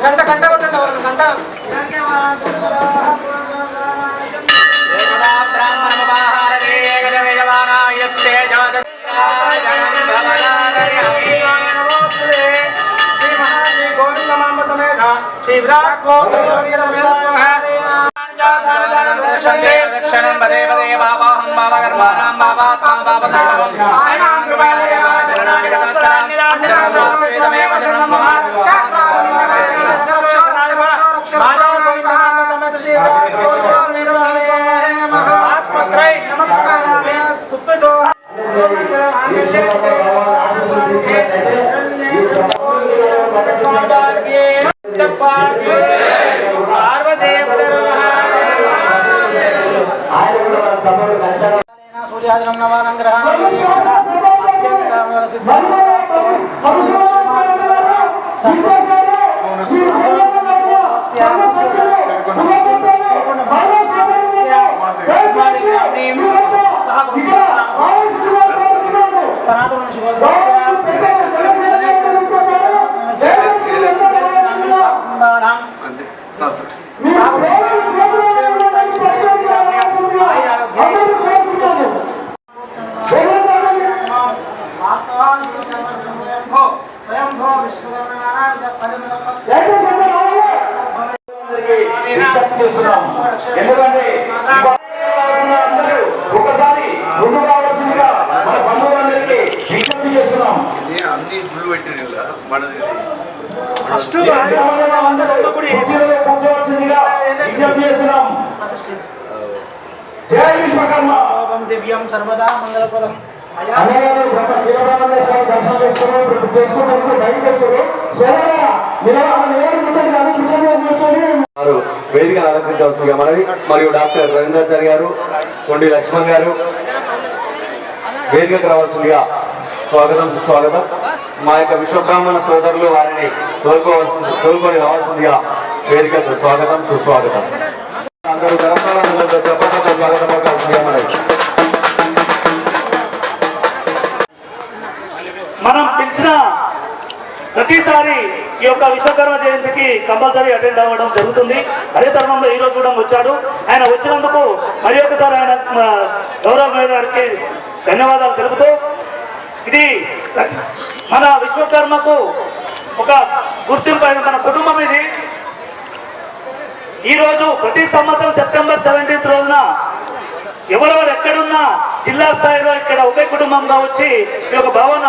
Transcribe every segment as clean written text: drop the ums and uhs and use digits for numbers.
గంట గంట కొట్టండి ఎవరు గంట దక్షిణం పదే పదే బాబాహం బాబకర్మాణం బాబాత్మా బాబసర్వం సూర్యాదినం నవానంగ్రహం ఎందుకంటే ఒకసారి ముందు కావాల్సిందిగా మన బంధువులందరికీ విజ్ఞప్తి చేస్తున్నాం. అన్ని గుళ్ళు పెట్టిన ఫస్ట్ కూర్చోవలసిందిగా విజ్ఞప్తి చేస్తున్నాం. జై విశ్వకర్మ. దివ్యం సర్వదా మంగళపదం. వేదిక అలంకరించవలసిందిగా మనవి. మరియు డాక్టర్ రవీంద్రాచారి గారు, కొండి లక్ష్మణ్ గారు వేదికకు రావాల్సిందిగా స్వాగతం సుస్వాగతం. మా యొక్క విశ్వబ్రాహ్మణ సోదరులు వారిని తోలుకొని రావాల్సిందిగా వేదికకు స్వాగతం సుస్వాగతం. అందరూ తెలంగాణ చెప్పడంతో స్వాగతం పలకాల్సిందిగా మనవి. మనం పిలిచిన ప్రతిసారి ఈ యొక్క విశ్వకర్మ జయంతికి కంపల్సరీ అటెండ్ అవ్వడం జరుగుతుంది. అదే తరుణంలో ఈ రోజు కూడా వచ్చాడు. ఆయన వచ్చినందుకు మరి ఒకసారి ఆయన గౌరవ గారికి ధన్యవాదాలు తెలుపుతూ, ఇది మన విశ్వకర్మకు ఒక గుర్తింపు అయిన మన కుటుంబం. ఇది ఈరోజు ప్రతి సంవత్సరం సెప్టెంబర్ 17 రోజున ఎవరెవరు ఎక్కడున్నా జిల్లా స్థాయిలో ఇక్కడ ఒకే కుటుంబంగా వచ్చి ఈ యొక్క భావన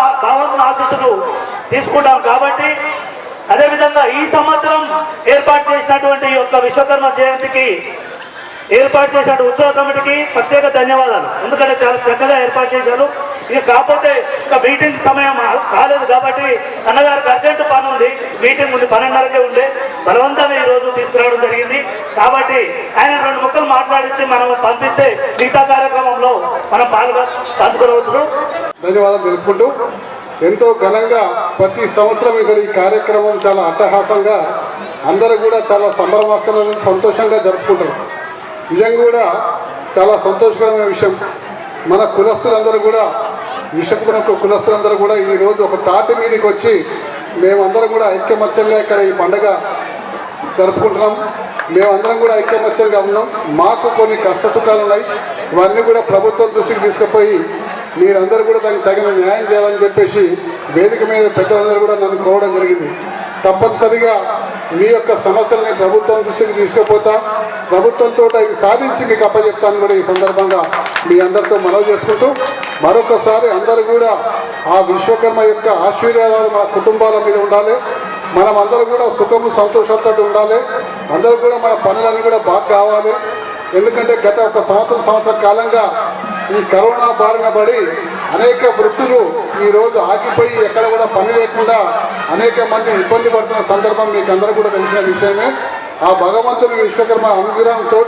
ఆశీస్సులు తీసుకుంటాం. కాబట్టి అదేవిధంగా ఈ సంవత్సరం ఏర్పాటు చేసినటువంటి ఈ యొక్క విశ్వకర్మ జయంతికి ఏర్పాటు చేసిన ఉత్సవ కమిటీకి ప్రత్యేక ధన్యవాదాలు. ఎందుకంటే చాలా చక్కగా ఏర్పాటు చేశారు. ఇక కాకపోతే ఇక మీటింగ్ సమయం కాలేదు కాబట్టి అన్నగారికి అర్జెంటు పని ఉంది, మీటింగ్ ఉంది, 12:30కే ఉండే బలవంతంగా ఈరోజు తీసుకురావడం జరిగింది. కాబట్టి ఆయన 2 ముక్కలు మాట్లాడించి మనం పంపిస్తే మిగతా కార్యక్రమంలో మనం పంచుకోవచ్చు. ధన్యవాదాలు తెలుపుకుంటూ, ఎంతో ఘనంగా ప్రతి సంవత్సరం ఇక్కడ ఈ కార్యక్రమం చాలా అట్టహాసంగా అందరూ కూడా చాలా సంబరమార్చనలు సంతోషంగా జరుపుకుంటారు. నిజంగా కూడా చాలా సంతోషకరమైన విషయం. మన కులస్తులందరూ కూడా విశ్వకర్మ కులస్తులందరూ కూడా ఈరోజు ఒక తాటి మీదకి వచ్చి మేమందరం కూడా ఐక్యమత్యంగా ఇక్కడ ఈ పండుగ జరుపుకుంటున్నాం. మేమందరం కూడా ఐక్యమత్యంగా ఉన్నాం. మాకు కొన్ని కష్ట సుఖాలు ఉన్నాయి, ఇవన్నీ కూడా ప్రభుత్వం దృష్టికి తీసుకుపోయి మీరందరూ కూడా దానికి తగిన న్యాయం చేయాలని చెప్పేసి వేదిక మీద పెద్దలందరూ కూడా నన్ను కోరడం జరిగింది. తప్పనిసరిగా మీ యొక్క సమస్యలని ప్రభుత్వం దృష్టికి తీసుకుపోతా, ప్రభుత్వంతో అవి సాధించి మీకు అప్పచెప్తాను కూడా ఈ సందర్భంగా మీ అందరితో మనవి చేసుకుంటూ, మరొకసారి అందరూ కూడా ఆ విశ్వకర్మ యొక్క ఆశీర్వాదాలు మన కుటుంబాల మీద ఉండాలి. మనం అందరూ కూడా సుఖము సంతోషంతో ఉండాలి. అందరూ కూడా మన పనులన్నీ కూడా బాగా కావాలి. ఎందుకంటే గత ఒక సంవత్సర కాలంగా ఈ కరోనా బారిన పడి అనేక వృత్తులు ఈరోజు ఆగిపోయి ఎక్కడ కూడా పని లేకుండా అనేక మంది ఇబ్బంది పడుతున్న సందర్భం మీకు అందరూ కూడా తెలిసిన విషయమే. ఆ భగవంతుని విశ్వకర్మ అనుగ్రహంతో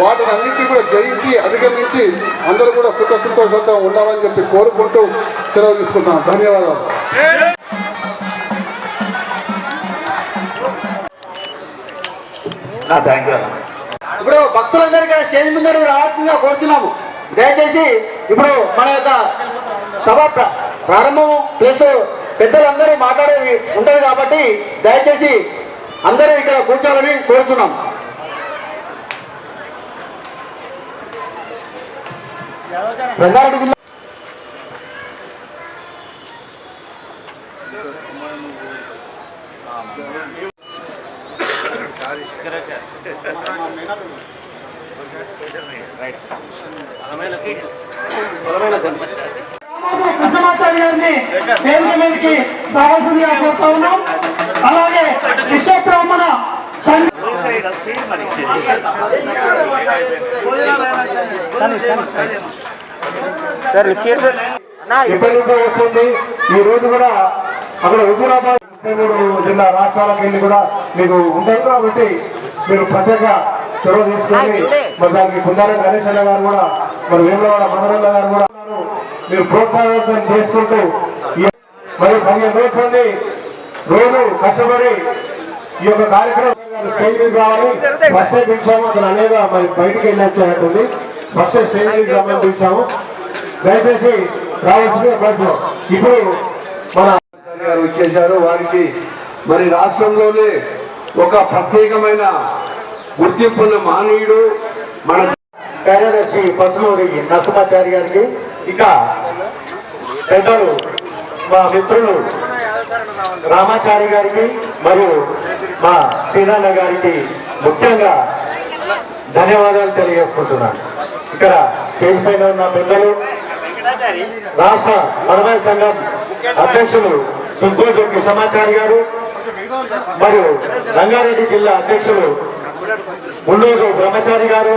వాటిని అన్నింటినీ కూడా జయించి అధిగమించి అందరూ కూడా సుఖ సంతోషంతో ఉండాలని చెప్పి కోరుకుంటూ సెలవు తీసుకుంటున్నాను. ధన్యవాదాలు. ఇప్పుడు భక్తులందరికీ స్టేజ్ ముందర రావాల్సిందిగా కోరుతున్నాము. దయచేసి ఇప్పుడు మన యొక్క సభ ప్రారంభం ప్లస్ పెద్దలందరూ మాట్లాడేది ఉంటుంది కాబట్టి దయచేసి అందరూ ఇక్కడ కూర్చోవాలని కోరుతున్నాం. రంగారెడ్డి జిల్లా కృష్ణమాచారి గారిని వేదిక మీదకి రావాల్సిందిగా కోరుతా ఉన్నాం. అలాగే విశ్వబ్రాహ్మణ ఎప్పటి నుంచో వస్తుంది. ఈ రోజు కూడా అక్కడ హుజూరాబాద్ 33 జిల్లా రాష్ట్రాలకు వెళ్ళి కూడా మీకు ఉంటారు కాబట్టి మీరు ప్రత్యేక చొరవ తీసుకొని మరి దానికి కుందారం గణేష్ అన్న గారు కూడా మరి వేములవాడ మదరన్న గారు కూడా మీరు ప్రోత్సాహం చేసుకుంటూ మరి 15 రోజుల నుండి రోజు కష్టపడి ఈ యొక్క కార్యక్రమం స్టేజ్ మీద రావాలి. ఫస్ట్ టైం పిలిచాము, అతను అనేక మరి బయటికి వెళ్ళి వచ్చేటట్టుంది. ఫస్ట్ స్టేజ్ మీద రామని పిలిచాము. దయచేసి రావాల్సిన కోరుతున్నాం. ఇప్పుడు మన గారు వచ్చేసారు. వారికి మరి రాష్ట్రంలోనే ఒక ప్రత్యేకమైన గుర్తింపున్న మానవుడు మన కార్యదర్శి పసుమూరి నరసింహాచారి గారికి, ఇక పెద్దలు మా మిత్రులు రామాచారి గారికి మరియు మా శ్రీనాన్న గారికి ముఖ్యంగా ధన్యవాదాలు తెలియజేసుకుంటున్నాను. ఇక్కడ స్టేజ్ పైన ఉన్న పెద్దలు రాష్ట్ర మనవాయి సంఘం అధ్యక్షులు సుంకూరు కృష్ణమాచారి గారు మరియు రంగారెడ్డి జిల్లా అధ్యక్షులు మున్నూరు బ్రహ్మచారి గారు,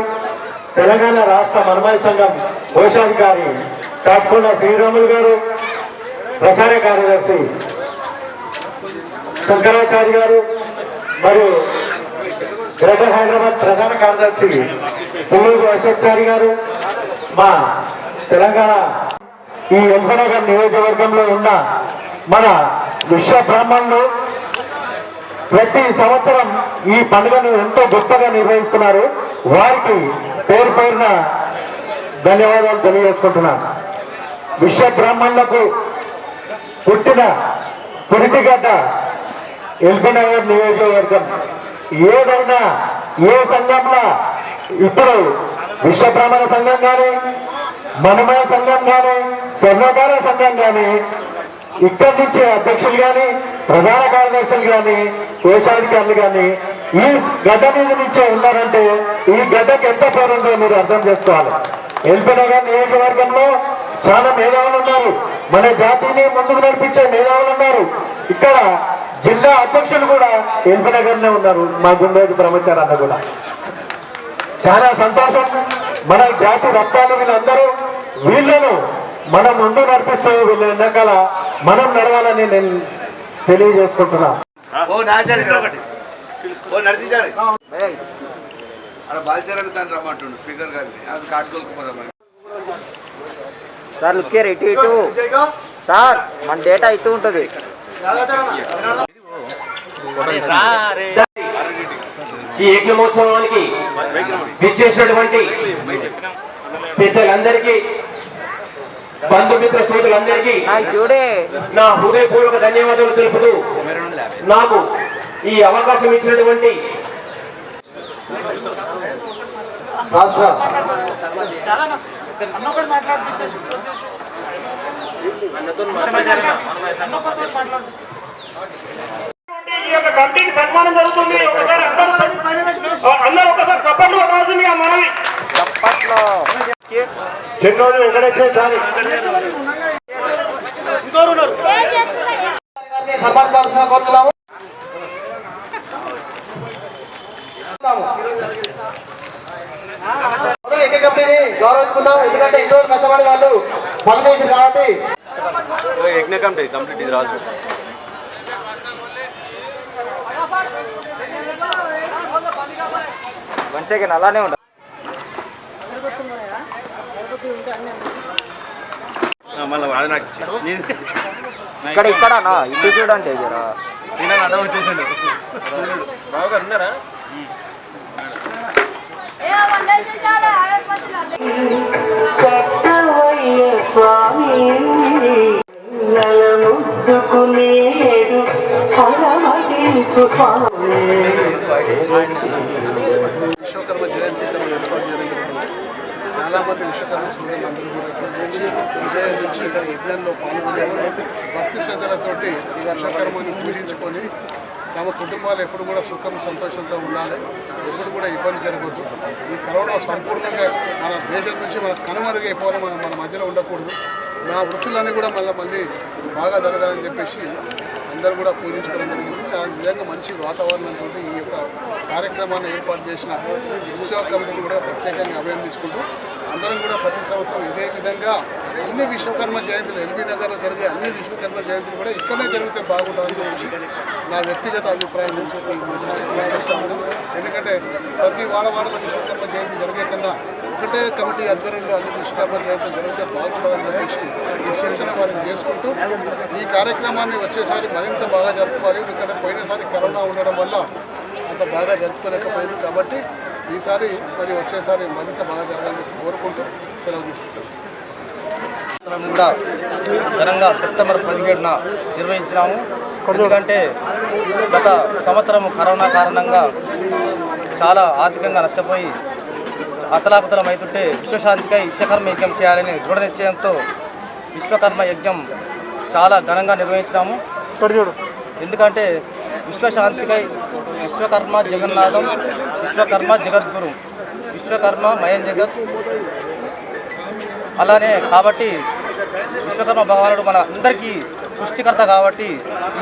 తెలంగాణ రాష్ట్ర మనవాయి సంఘం కోశాధికారి కాట్కొండ శ్రీరాములు గారు, ప్రచార కార్యదర్శి శంకరాచారి గారు మరియు గ్రేటర్ హైదరాబాద్ ప్రధాన కార్యదర్శి పుల్లూరు అశోక్చారి గారు, మా తెలంగాణ ఈ ఎల్బనగర్ నియోజకవర్గంలో ఉన్న మన విశ్వ బ్రాహ్మణులు ప్రతి సంవత్సరం ఈ పండుగను ఎంతో గొప్పగా నిర్వహిస్తున్నారు. వారికి పేరు పేరున ధన్యవాదాలు తెలియజేసుకుంటున్నాను. విశ్వ బ్రాహ్మణులకు పుట్టిన పురిటిగడ్డ ఎల్బనగర్ నియోజకవర్గం. ఏదైనా ఏ సంఘంలో ఇప్పుడు విశ్వ బ్రాహ్మణ సంఘం కానీ, మనమయ సంఘం కానీ, స్వర్ణకార సంఘం కానీ, ఇక్కడి నుంచి అధ్యక్షులు కానీ, ప్రధాన కార్యదర్శులు కానీ, కోశాధికారులు కానీ ఈ గడ్డ మీద నుంచే ఉన్నారంటే ఈ గడ్డకి ఎంత పేరుందో మీరు అర్థం చేసుకోవాలి. ఎల్బనగర్ నియోజకవర్గంలో చాలా మేధావులు ఉన్నారు. మన జాతిని ముందుకు నడిపించే మేధావులు ఉన్నారు. ఇక్కడ జిల్లా అధ్యక్షులు కూడా ఎల్బనగర్నే ఉన్నారు. మా గుండేది బ్రహ్మచారి అన్న కూడా చాలా సంతోషం. మన జాతి రక్తాలు వీళ్ళందరూ, వీళ్ళను మనం ముందు నడిపిస్తూ వీళ్ళ వెనకాల మనం నడవాలని నేను తెలియజేసుకుంటున్నా. అక్కడ బాల్చారని దాన్ని రమ్మంటుండు స్పీకర్ గారిని, అది కాటుకోకపోదాం. సార్ లుక్ ఇటు ఇటు సార్, మన డేటా ఇటు ఉంటుంది. ఈ యజ్ఞమోత్సవానికి విచ్చేసినటువంటి పెద్దలందరికీ, బంధుమిత్ర సోదరులందరికీ నా హృదయపూర్వక ధన్యవాదాలు తెలుపుతూ నాకు ఈ అవకాశం ఇచ్చినటువంటి రాష్ట్ర ఈ యొక్క కమిటీకి సన్మానం జరుగుతుంది. ఒకసారి అందరూ ఒకసారి సపోర్ట్ అవ్వాల్సింది మనవి. చిన్నోడు ఎక్కడైతే చాలు సమర్థాల్సిన కోరుతున్నాము. ఎన్ని కంపెనీ గౌరవించుకుందాం. ఎందుకంటే ఎన్నో కష్టపడి వాళ్ళు పనిచేసి కాబట్టి యజ్ఞ కమిటీ కంప్లీట్ ఇది రాదు. వన్ సెకండ్ అలానే ఉండ. ఇక్కడ ఇక్కడ ఇటు చూడండి జరా వచ్చేసాడు బాగా ఉన్నారా. స్వామి నలముద్దుకునేడు విశ్వకర్మ జయంతి ఏర్పాటు చేయడం జరిగింది. చాలామంది విశ్వకర్మ సోదరులు అందరూ కూడా నుంచి విజయం నుంచి ఇక్కడ యజ్ఞంలో పాల్గొనే భక్తి శ్రద్ధలతోటి ఈ విశ్వకర్మని పూజించుకొని తమ కుటుంబాలు ఎప్పుడు కూడా సుఖం సంతోషంతో ఉండాలి, ఎప్పుడు కూడా ఇబ్బంది జరగదు. ఈ కరోనా సంపూర్ణంగా మన దేశం నుంచి మన కనుమరుగైపోవాలి, మన మధ్యలో ఉండకూడదు. నా వృత్తులన్నీ కూడా మళ్ళీ బాగా జరగాలని చెప్పేసి అందరూ కూడా పూజించుకోవడం జరిగింది. ఆ విధంగా మంచి వాతావరణంతో ఈ యొక్క కార్యక్రమాన్ని ఏర్పాటు చేసిన ఉత్సవ కమిటీని కూడా ప్రత్యేకంగా అభినందించుకుంటూ అందరం కూడా ప్రతి సంవత్సరం ఇదే విధంగా అన్ని విశ్వకర్మ జయంతులు ఎల్బీ నగర్లో జరిగే అన్ని విశ్వకర్మ జయంతులు కూడా ఇక్కడనే జరిగితే బాగుంటుందని చెప్పేసి నా వ్యక్తిగత అభిప్రాయం నుంచి తీసుకొస్తాను. ఎందుకంటే ప్రతి వాడవాడలో విశ్వకర్మ జయంతి జరిగే కన్నా ఒకటే కమిటీ ఆధ్వర్యంలో అన్ని విశ్వకర్మ జయంతులు జరిగితే బాగుంటుందని చెప్పేసి ఈ సూచన వారిని చేసుకుంటూ ఈ కార్యక్రమాన్ని వచ్చేసారి మరింత బాగా జరుపుకోవాలి. ఎందుకంటే పోయినసారి కరోనా ఉండడం వల్ల అంత బాగా జరుపుకోలేకపోయింది కాబట్టి ఈసారి మరి వచ్చేసారి మరింత బాగా జరగాలని కోరుకుంటూ సెలవు తీసుకుంటాం. కూడా ఘనంగా సెప్టెంబర్ 17న నిర్వహించినాము. ఎందుకంటే గత సంవత్సరం కరోనా కారణంగా చాలా ఆర్థికంగా నష్టపోయి అతలాకుతలం అవుతుంటే విశ్వశాంతికై విశ్వకర్మ యజ్ఞం చేయాలని దృఢ నిశ్చయంతో విశ్వకర్మ యజ్ఞం చాలా ఘనంగా నిర్వహించినాము. ఎందుకంటే విశ్వశాంతికై విశ్వకర్మ జగన్నాథం, విశ్వకర్మ జగద్గురు, విశ్వకర్మ మయం జగత్. అలానే కాబట్టి విశ్వకర్మ భగవానుడు మన అందరికీ సృష్టికర్త కాబట్టి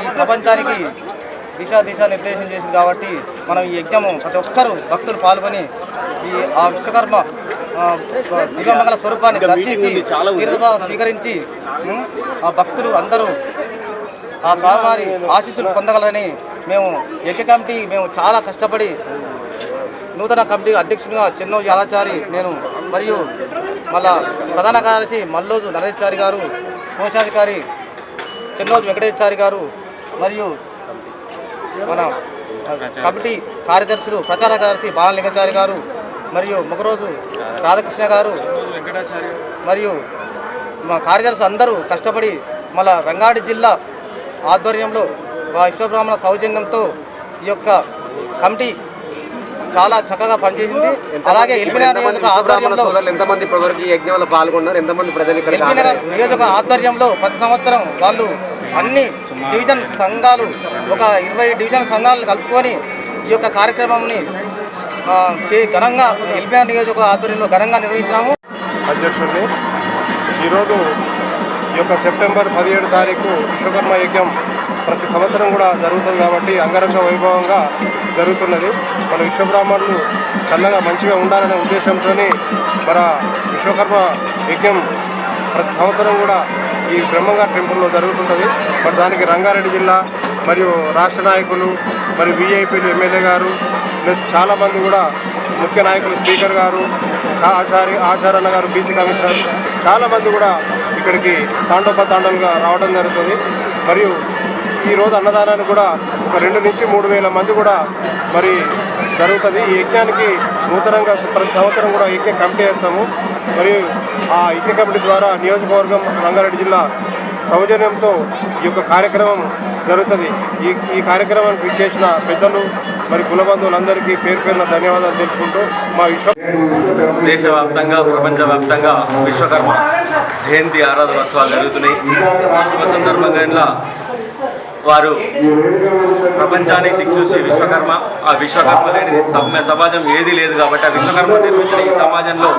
ఈ ప్రపంచానికి దిశ నిర్దేశం చేసింది కాబట్టి మనం ఈ యజ్ఞము ప్రతి ఒక్కరూ భక్తులు పాల్గొని ఆ విశ్వకర్మ దివ్యమంగళ స్వరూపాన్ని దర్శించి తీర్థభావం స్వీకరించి ఆ భక్తులు అందరూ ఆ స్వామివారి ఆశీస్సులు పొందగలరని మేము యజ్ఞ కమిటీ చాలా కష్టపడి నూతన కమిటీ అధ్యక్షునిగా చెన్నో యాదాచారి నేను మరియు మళ్ళా ప్రధాన కార్యదర్శి మల్లోజు నరేశారి గారు, కోశాధికారి చెన్నోజు వెంకటేశ్వరి గారు మరియు మన కమిటీ కార్యదర్శులు ప్రచార కార్యదర్శి బాలలింగాచారి గారు మరియు ఒకరోజు రాధాకృష్ణ గారు మరియు మా కార్యదర్శులు అందరూ కష్టపడి మళ్ళా రంగారెడ్డి జిల్లా ఆధ్వర్యంలో విశ్వబ్రాహ్మణ సౌజన్యంతో ఈ యొక్క కమిటీ చాలా చక్కగా పనిచేసింది. అలాగే ఎంతమంది యజ్ఞంలో పాల్గొన్నారు, ఎంతమంది ప్రజలు నియోజక ఆధ్వర్యంలో ప్రతి సంవత్సరం వాళ్ళు అన్ని డివిజన్ సంఘాలు ఒక 20 డివిజన్ సంఘాలను కలుపుకొని ఈ యొక్క కార్యక్రమాన్ని ఘనంగా ఎల్బీఆర్ నియోజక ఆధ్వర్యంలో ఘనంగా నిర్వహించినాము. అధ్యక్షుడిని ఈరోజు ఈ యొక్క సెప్టెంబర్ 17 తారీఖు విశ్వకర్మ యజ్ఞం ప్రతి సంవత్సరం కూడా జరుగుతుంది కాబట్టి అంగరంగ వైభవంగా జరుగుతున్నది. మన విశ్వబ్రాహ్మణులు చల్లగా మంచిగా ఉండాలనే ఉద్దేశంతో మన విశ్వకర్మ యజ్ఞం ప్రతి సంవత్సరం కూడా ఈ బ్రహ్మంగారు టెంపుల్లో జరుగుతుంటుంది. మరి దానికి రంగారెడ్డి జిల్లా మరియు రాష్ట్ర నాయకులు మరియు విఐపీలు ఎమ్మెల్యే గారు ప్లస్ చాలామంది కూడా ముఖ్య నాయకులు స్పీకర్ గారు, ఆచార్యన్న గారు, బీసీ కమిషనర్ చాలామంది కూడా ఇక్కడికి తాండోపతాండలుగా రావడం జరుగుతుంది. మరియు ఈరోజు అన్నదానాన్ని కూడా ఒక 2 నుంచి 3 వేల మంది కూడా మరి జరుగుతుంది. ఈ యజ్ఞానికి నూతనంగా ప్రతి సంవత్సరం కూడా యజ్ఞ కమిటీ వేస్తాము. మరియు ఆ యజ్ఞ కమిటీ ద్వారా నియోజకవర్గం రంగారెడ్డి జిల్లా సౌజన్యంతో ఈ యొక్క కార్యక్రమం జరుగుతుంది. ఈ కార్యక్రమానికి ఇచ్చేసిన పెద్దలు మరి కులబంధువులందరికీ పేరు పేరున ధన్యవాదాలు తెలుపుకుంటూ మా దేశవ్యాప్తంగా ప్రపంచవ్యాప్తంగా విశ్వకర్మ జయంతి ఆరాధనోత్సవాలు జరుగుతున్నాయి. శుభ సందర్భంగా వారు ప్రపంచానికి దిక్సూచి విశ్వకర్మ, ఆ విశ్వకర్మ లేనిది సమాజం ఏది లేదు కాబట్టి ఆ విశ్వకర్మ నిర్మించిన ఈ సమాజంలో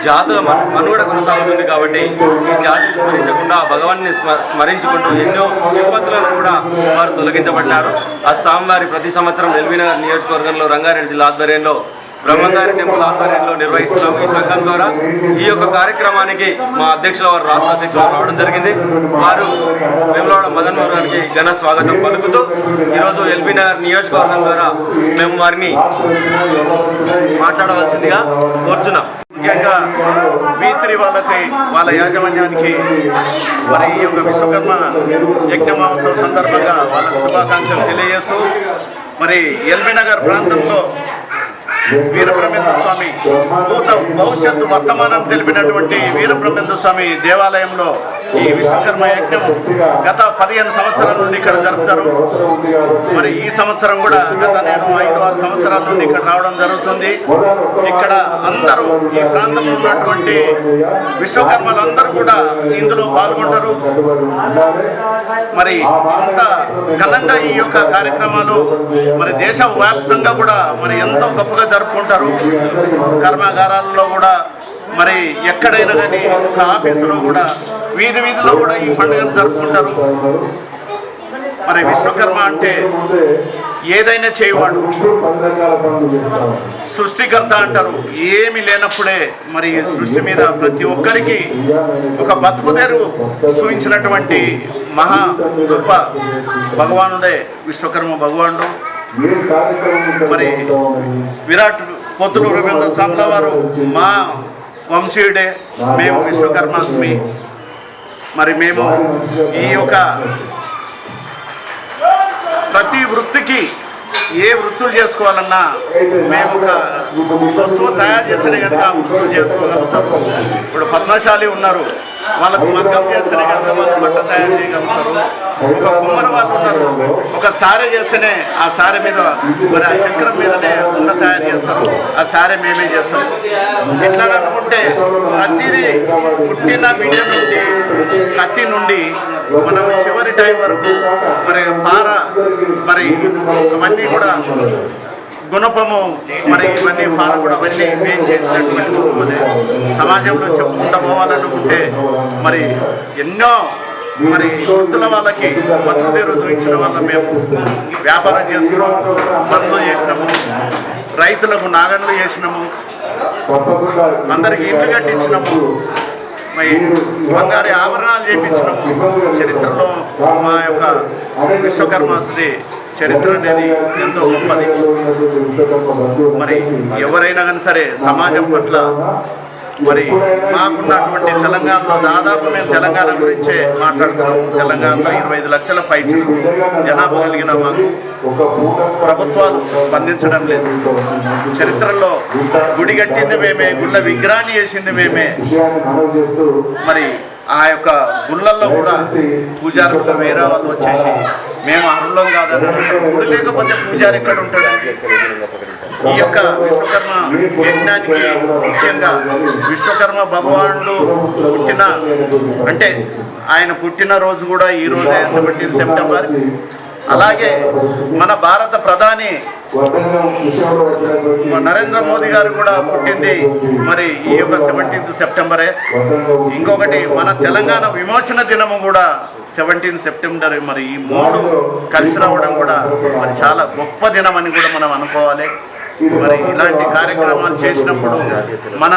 జాతుల మనుగడ కొనసాగుతుంది. కాబట్టి ఈ జాతిని స్మరించకుండా భగవాన్ని స్మరించుకుంటూ ఎన్నో విపత్తులను కూడా వారు తొలగించబడ్డారు. ఆ స్వామివారి ప్రతి సంవత్సరం ఎల్బీనగర్ నియోజకవర్గంలో రంగారెడ్డి జిల్లా ఆధ్వర్యంలో బ్రహ్మంగారి టెంపుల్ ఆధ్వర్యంలో నిర్వహిస్తున్నాము. ఈ సంఘం ద్వారా ఈ యొక్క కార్యక్రమానికి మా అధ్యక్షుల వారు, రాష్ట్ర అధ్యక్షులు రావడం జరిగింది. వారు వేములవాడ మదన్ మోహన్ గారికి ఘన స్వాగతం పలుకుతూ ఈరోజు ఎల్బీనగర్ నియోజకవర్గం ద్వారా మేము వారిని మాట్లాడవలసిందిగా కోరుచున్నాం. ముఖ్యంగా B3 వాళ్ళ యాజమాన్యానికి మరి ఈ యొక్క విశ్వకర్మ యజ్ఞ మహోత్సవ సందర్భంగా వాళ్ళకు శుభాకాంక్షలు తెలియజేస్తూ మరి ఎల్బీనగర్ ప్రాంతంలో వీరబ్రహ్మేంద్ర స్వామి భూత భవిష్యత్తు వర్తమానం తెలిపినటువంటి వీరబ్రహ్మేంద్ర స్వామి దేవాలయంలో ఈ విశ్వకర్మ యజ్ఞం గత 15 సంవత్సరాల నుండి ఇక్కడ జరుపుతారు. మరి ఈ సంవత్సరం కూడా నేను 5-6 సంవత్సరాల నుండి ఇక్కడ రావడం జరుగుతుంది. ఇక్కడ అందరూ ఈ ప్రాంతంలో ఉన్నటువంటి విశ్వకర్మలందరూ కూడా ఇందులో పాల్గొంటారు. మరి ఇంత ఘనంగా ఈ యొక్క కార్యక్రమాలు మరి దేశవ్యాప్తంగా కూడా మరి ఎంతో గొప్పగా జరుపుకుంటారు. కర్మాగారాల్లో కూడా మరి ఎక్కడైనా కానీ ఒక ఆఫీసులో కూడా వీధిలో కూడా ఈ పండుగను జరుపుకుంటారు. మరి విశ్వకర్మ అంటే ఏదైనా చేయవాడు, సృష్టికర్త అంటారు. ఏమి లేనప్పుడే మరి సృష్టి మీద ప్రతి ఒక్కరికి ఒక బతుకుదేరు చూపించినటువంటి మహా గొప్ప భగవానుడే విశ్వకర్మ భగవానుడు. మరి విరాట్ పొత్తులు రవీంద్ర స్వాముల వారు మా వంశీయుడే. మేము విశ్వకర్మాస్మి. మరి మేము ఈ యొక్క ప్రతి వృత్తికి ఏ వృత్తులు చేసుకోవాలన్నా మేము ఒక వస్తువు తయారు చేస్తేనే కనుక వృత్తులు చేసుకోగలుగుతారు. ఇప్పుడు పద్మశాలి ఉన్నారు, వాళ్ళకు మగ్గం చేస్తేనే కనుక వాళ్ళు బట్ట తయారు చేయగలుగుతారు. ఒక కుమ్మర వాళ్ళు ఉన్నారు, ఒక సారె చేస్తేనే ఆ సారె మీద మరి ఆ చక్రం మీదనే ఉండ తయారు చేస్తారు. ఆ సారె మేమే చేస్తాం. ఎట్లా అనుకుంటే ప్రతిదీ పుట్టిన బిడ్డ నుండి కత్తి నుండి మనం చివరి టైం వరకు మరి పార మరి అవన్నీ కూడా గుణపము మరి ఇవన్నీ పార కూడా అవన్నీ మేము చేసినటువంటి వస్తువులే. సమాజంలో చెప్పుకుంటూ పోవాలనుకుంటే మరి ఎన్నో మరి వృత్తుల వాళ్ళకి బతుకుదేరు చూపించిన వల్ల మేము వ్యాపారం చేసుకున్నాము, పనులు చేసినాము, రైతులకు నాగన్లు చేసినాము, అందరికి ఇల్లు కట్టించినాము, మరి బంగారు ఆభరణాలు చేయించినాము. చరిత్రలో మా యొక్క విశ్వకర్మాసుది చరిత్ర అనేది ఎంతో గొప్పది. మరి ఎవరైనా కానీ సరే సమాజం పట్ల మరి మాకున్నటువంటి తెలంగాణలో దాదాపు మేము తెలంగాణ గురించే మాట్లాడుతున్నాము. తెలంగాణలో 25 లక్షల పైచిలకు జనాభా కలిగిన మాకు ప్రభుత్వాలు స్పందించడం లేదు. చరిత్రలో గుడి కట్టింది మేమే, గుళ్ళ విగ్రహాన్ని చేసింది మేమే. మరి ఆ యొక్క గుళ్ళల్లో కూడా పూజారులుగా వేరే వాళ్ళు వచ్చేసి మేము అర్హులం కాదని గుడి లేకపోతే పూజారి ఎక్కడ ఉంటాడండి? ఈ యొక్క విశ్వకర్మ యజ్ఞానికి ముఖ్యంగా విశ్వకర్మ భగవానుడు పుట్టిన అంటే ఆయన పుట్టినరోజు కూడా ఈ రోజే 17 సెప్టెంబర్. అలాగే మన భారత ప్రధాని నరేంద్ర మోదీ గారు కూడా పుట్టింది మరి ఈ యొక్క 17 సెప్టెంబరే. ఇంకొకటి మన తెలంగాణ విమోచన దినము కూడా 17 సెప్టెంబర్. మరి ఈ 3 కలిసి రావడం కూడా మరి చాలా గొప్ప దినం అని కూడా మనం అనుకోవాలి. మరి ఇలాంటి కార్యక్రమాలు చేసినప్పుడు మన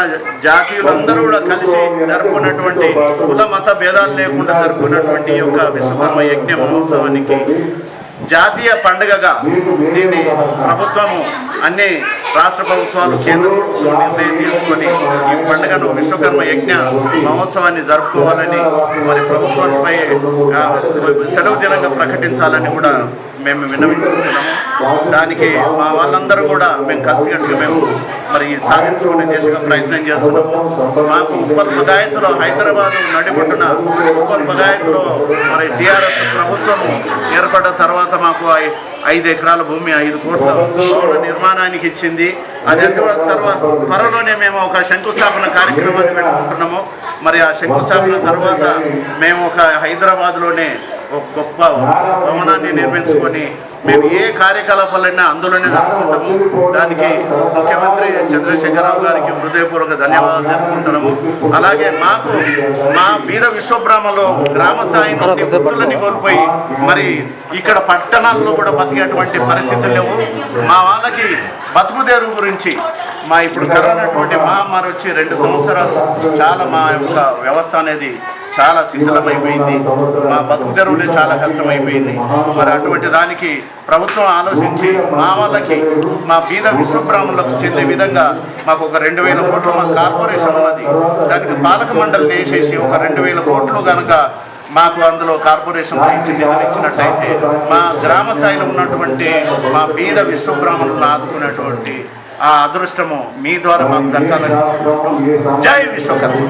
జాతీయులందరూ కూడా కలిసి జరుపుకున్నటువంటి కుల మత భేదాలు లేకుండా జరుపుకున్నటువంటి ఈ యొక్క విశ్వకర్మ యజ్ఞ మహోత్సవానికి జాతీయ పండుగగా దీన్ని ప్రభుత్వము అన్ని రాష్ట్ర ప్రభుత్వాలు కేంద్ర ప్రభుత్వం నిర్ణయం తీసుకొని ఈ పండుగను విశ్వకర్మ యజ్ఞ మహోత్సవాన్ని జరుపుకోవాలని మరి ప్రభుత్వంపై సెలవు దినంగా ప్రకటించాలని కూడా మేము విన్నవించుకుంటున్నాము. దానికి మా వాళ్ళందరూ కూడా మేము కలిసికట్టుగా మేము మరి సాధించుకునే దిశగా ప్రయత్నం చేస్తున్నాము. మాకు ఉప్పల్ బగాయత్లో హైదరాబాదు నడిబొడ్డున ఉప్పల్ బగాయత్లో మరి టీఆర్ఎస్ ప్రభుత్వం ఏర్పడ్డ తర్వాత మాకు 5 ఎకరాల భూమి 5 కోట్ల భవన నిర్మాణానికి ఇచ్చింది. అది తర్వాత త్వరలోనే మేము ఒక శంకుస్థాపన కార్యక్రమాన్ని పెట్టుకుంటున్నాము. మరి ఆ శంకుస్థాపన తర్వాత మేము ఒక హైదరాబాద్లోనే ఒక గొప్ప భవనాన్ని నిర్మించుకొని మేము ఏ కార్యకలాపాలైనా అందులోనే జరుపుకుంటాము. దానికి ముఖ్యమంత్రి చంద్రశేఖరరావు గారికి హృదయపూర్వక ధన్యవాదాలు జరుపుకుంటున్నాము. అలాగే మాకు మా బీద విశ్వబ్రాహ్మణులు గ్రామ స్థాయి నుండి వృత్తులని కోల్పోయి మరి ఇక్కడ పట్టణాల్లో కూడా బతికేటువంటి పరిస్థితులు లేవు. మా వాళ్ళకి బతుకుదేరు గురించి మా ఇప్పుడు కరోనాటువంటి మహమ్మారి వచ్చి 2 సంవత్సరాలు చాలా మా యొక్క వ్యవస్థ అనేది చాలా శిథిలమైపోయింది. మా బతుకు తెరువులే చాలా కష్టమైపోయింది. మరి అటువంటి దానికి ప్రభుత్వం ఆలోచించి మా వాళ్ళకి మా బీద విశ్వబ్రాహ్మణులకు చెందే విధంగా మాకు ఒక 2,000 కోట్లు మా కార్పొరేషన్ ఉన్నది. దానికి పాలక మండలిని వేసేసి ఒక 2,000 కోట్లు కనుక మాకు అందులో కార్పొరేషన్ నుంచి నిధులు ఇచ్చినట్టయితే మా గ్రామ స్థాయిలో ఉన్నటువంటి మా బీద విశ్వబ్రాహ్మణులను ఆదుకునేటువంటి ఆ అదృష్టము మీ ద్వారా మాకు దక్కాలని కోరుకుంటూ జై విశ్వకర్మ.